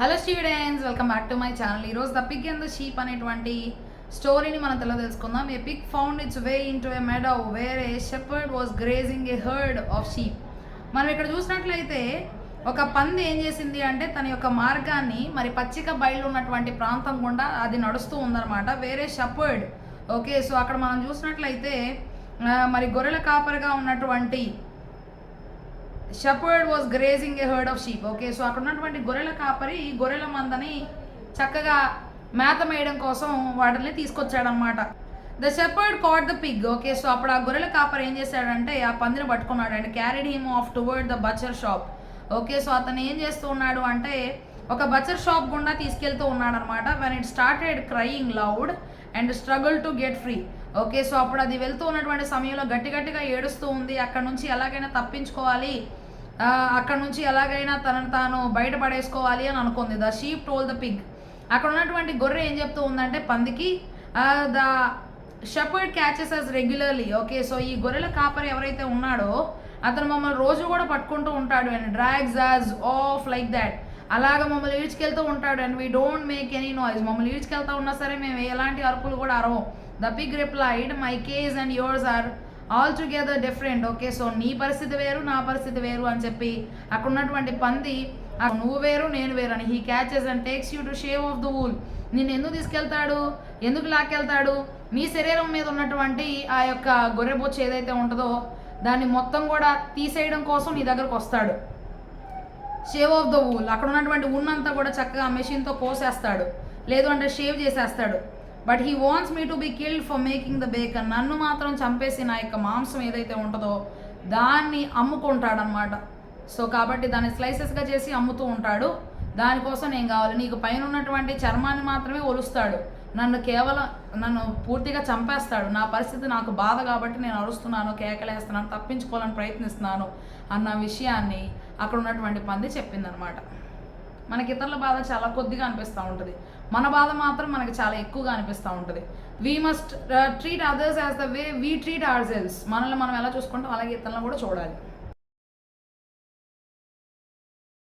Hello students, welcome back to my channel. ఈరోజు the pig and the sheep అనేటువంటి స్టోరీని మనం తెలుసుకుందాం. A pig found its way into a meadow where a shepherd was grazing a herd of sheep. మనం ఇక్కడ చూసినట్లయితే ఒక పంది ఏం చేసింది అంటే తన యొక్క మార్గాన్ని మరి పచ్చిక బయలు ఉన్నటువంటి ప్రాంతం గుండా అది నడుస్తూ ఉందన్నమాట. వేరే షెపర్డ్ ఓకే. సో అక్కడ మనం చూసినట్లయితే మరి గొర్రెల కాపరిగా ఉన్నటువంటి shepherd was grazing a herd of sheep. Okay. So అక్కడ ఉన్నటువంటి గొర్రెల కాపరి గొర్రెల మందని చక్కగా మేత మేయడం కోసం వాటిని తీసుకొచ్చాడనమాట. The shepherd caught the pig. Okay. So అప్పుడు ఆ గొర్రెల కాపరి ఏం చేశాడంటే ఆ పందిని పట్టుకున్నాడు and carried him off toward the butcher shop. Okay. So అతను ఏం చేస్తూ ఉన్నాడు అంటే ఒక బచర్ షాప్ గుండా తీసుకెళ్తూ ఉన్నాడు అనమాట. When it started crying loud and struggle to get free. Okay. So అప్పుడు అది వెళ్తూ ఉన్నటువంటి సమయంలో గట్టిగా ఏడుస్తూ ఉంది. అక్కడ నుంచి ఎలాగైనా తప్పించుకోవాలి, అక్కడ నుంచి ఎలాగైనా తనను తాను బయటపడేసుకోవాలి అని అనుకుంది. The sheep told the pig. అక్కడ ఉన్నటువంటి గొర్రె ఏం చెప్తూ ఉందంటే పందికి, the shepherd catches us regularly. Okay. So ఈ గొర్రెల కాపరి ఎవరైతే ఉన్నాడో అతను మమ్మల్ని రోజు కూడా పట్టుకుంటూ ఉంటాడు and drags us off like that. అలాగ మమ్మల్ని ఈడ్చుకెళ్తూ ఉంటాడు and we don't make any noise. మమ్మల్ని ఈడ్చుకెళ్తా ఉన్నా సరే మేము ఎలాంటి అరుపులు కూడా అరవం. The pig replied, my case and yours are altogether different. Okay. So నీ పరిస్థితి వేరు, నా పరిస్థితి వేరు అని చెప్పి అక్కడ ఉన్నటువంటి పంది నువ్వు వేరు నేను వేరు అని he catches and takes you to shave of the wool. నిన్ను ఎందుకు తీసుకెళ్తాడు, ఎందుకు లాక్కెళ్తాడు? నీ శరీరం మీద ఉన్నటువంటి ఆ యొక్క గొర్రెబొచ్చు ఏదైతే ఉంటుందో దాన్ని మొత్తం కూడా తీసేయడం కోసం నీ దగ్గరకు వస్తాడు. షేవ్ ఆఫ్ ద వూల్, అక్కడ ఉన్నటువంటి ఉన్నంతా కూడా చక్కగా మెషిన్తో కోసేస్తాడు, లేదు అంటే షేవ్ చేసేస్తాడు. But he wants me to be killed for making the bacon. నన్ను మాత్రం చంపేసి నా యొక్క మాంసం ఏదైతే ఉంటుందో దాన్ని అమ్ముకుంటాడనమాట. సో కాబట్టి దాన్ని స్లైసెస్గా చేసి అమ్ముతూ ఉంటాడు. దానికోసం నేను కావాలి, నీకు పైన ఉన్నటువంటి చర్మాన్ని మాత్రమే ఒలుస్తాడు, నన్ను పూర్తిగా చంపేస్తాడు. నా పరిస్థితి నాకు బాధ కాబట్టి నేను అరుస్తున్నాను, కేకలేస్తున్నాను, తప్పించుకోవాలని ప్రయత్నిస్తున్నాను అన్న విషయాన్ని అక్కడ ఉన్నటువంటి పంది చెప్పిందనమాట. మనకి ఇతరుల బాధ చాలా కొద్దిగా అనిపిస్తూ ఉంటుంది, మన బాధ మాత్రం మనకి చాలా ఎక్కువగా అనిపిస్తూ ఉంటుంది. We must treat others as the way we treat ourselves. మనల్ని మనం ఎలా చూసుకుంటాం అలాగే ఇతరులను కూడా చూడాలి.